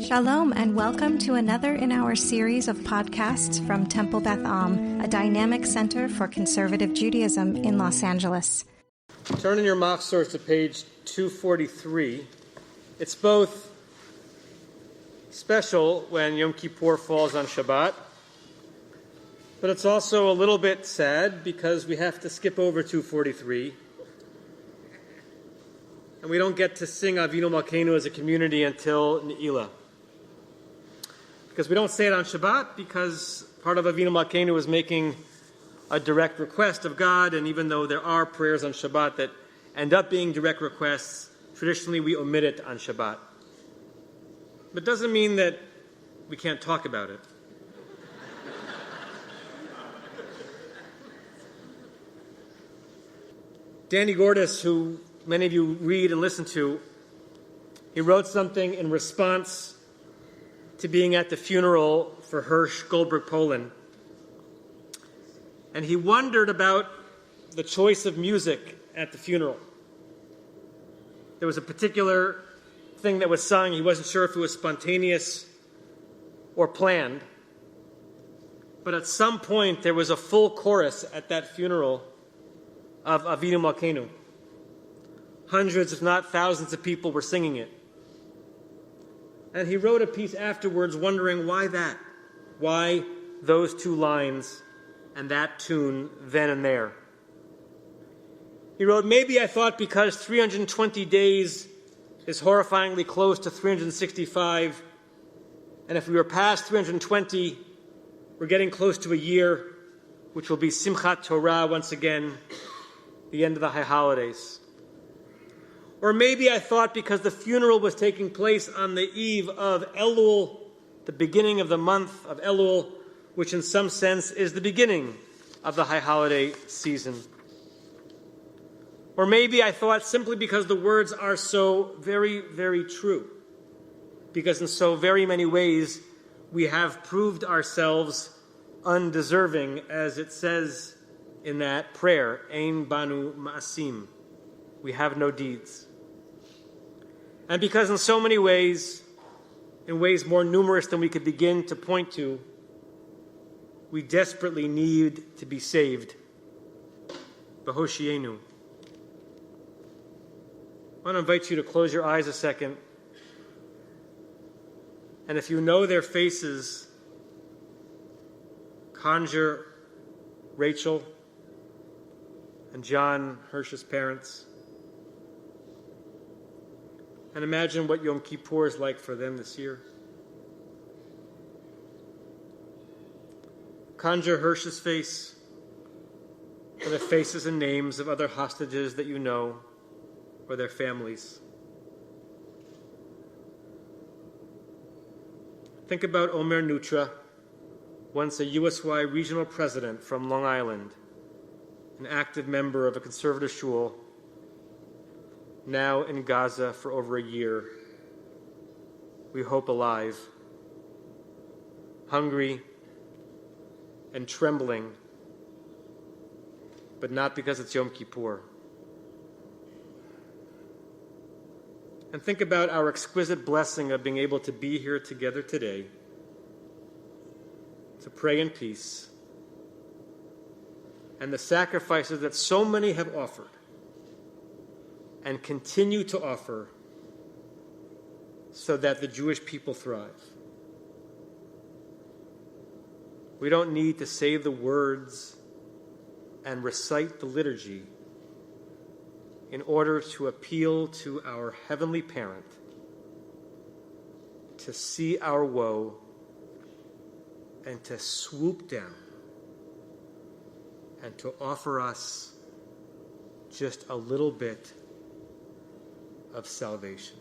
Shalom and welcome to another in our series of podcasts from Temple Beth Am, a dynamic center for conservative Judaism in Los Angeles. Turn in your Machzor to page 243. It's both special when Yom Kippur falls on Shabbat, but it's also a little bit sad because we have to skip over 243. And we don't get to sing Avinu Malkeinu as a community until Ne'ilah. Because we don't say it on Shabbat, because part of Avinu Malkeinu is making a direct request of God, and even though there are prayers on Shabbat that end up being direct requests, traditionally we omit it on Shabbat. But it doesn't mean that we can't talk about it. Danny Gordis, who many of you read and listen to, he wrote something in response to being at the funeral for Hirsch Goldberg Poland. And he wondered about the choice of music at the funeral. There was a particular thing that was sung. He wasn't sure if it was spontaneous or planned. But at some point, there was a full chorus at that funeral of Avinu Malkeinu. Hundreds, if not thousands of people were singing it. And he wrote a piece afterwards wondering why that? Why those two lines and that tune then and there? He wrote, maybe I thought because 320 days is horrifyingly close to 365, and if we were past 320, we're getting close to a year, which will be Simchat Torah once again, the end of the high holidays. Or maybe I thought because the funeral was taking place on the eve of Elul, the beginning of the month of Elul, which in some sense is the beginning of the high holiday season. Or maybe I thought simply because the words are so very, very true. Because in so very many ways we have proved ourselves undeserving, as it says in that prayer, Ein banu ma'asim. We have no deeds. And because in so many ways, in ways more numerous than we could begin to point to, we desperately need to be saved. B'hoshienu. I want to invite you to close your eyes a second. And if you know their faces, conjure Rachel and John Hirsch's parents. And imagine what Yom Kippur is like for them this year. Conjure Hirsch's face and the faces and names of other hostages that you know or their families. Think about Omer Nutra, once a USY regional president from Long Island, an active member of a conservative shul, now in Gaza for over a year, we hope alive, hungry and trembling, but not because it's Yom Kippur. And think about our exquisite blessing of being able to be here together today, to pray in peace, and the sacrifices that so many have offered and continue to offer so that the Jewish people thrive. We don't need to say the words and recite the liturgy in order to appeal to our heavenly parent to see our woe and to swoop down and to offer us just a little bit of salvation.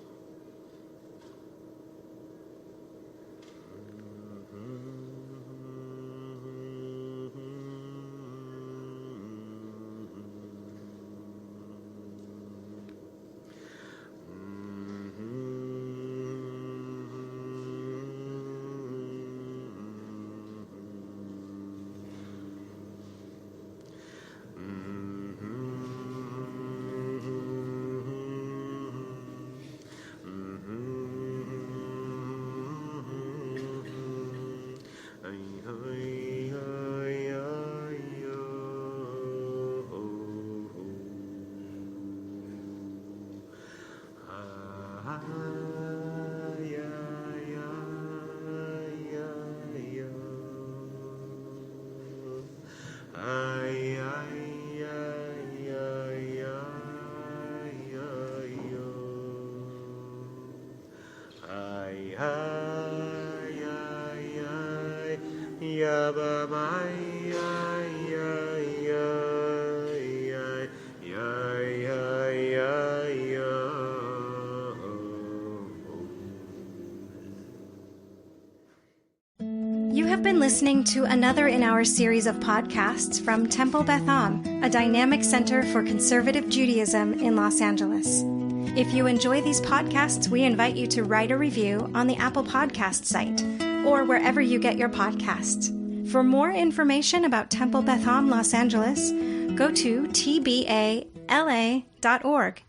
Ay, ay, ay, ay, yaba, ay, ay, ay, ay, ay, ay, ay, ay, You have been listening to another in our series of podcasts from Temple Beth Am, a dynamic center for conservative Judaism in Los Angeles. If you enjoy these podcasts, we invite you to write a review on the Apple Podcast site or wherever you get your podcasts. For more information about Temple Beth Am Los Angeles, go to tbala.org.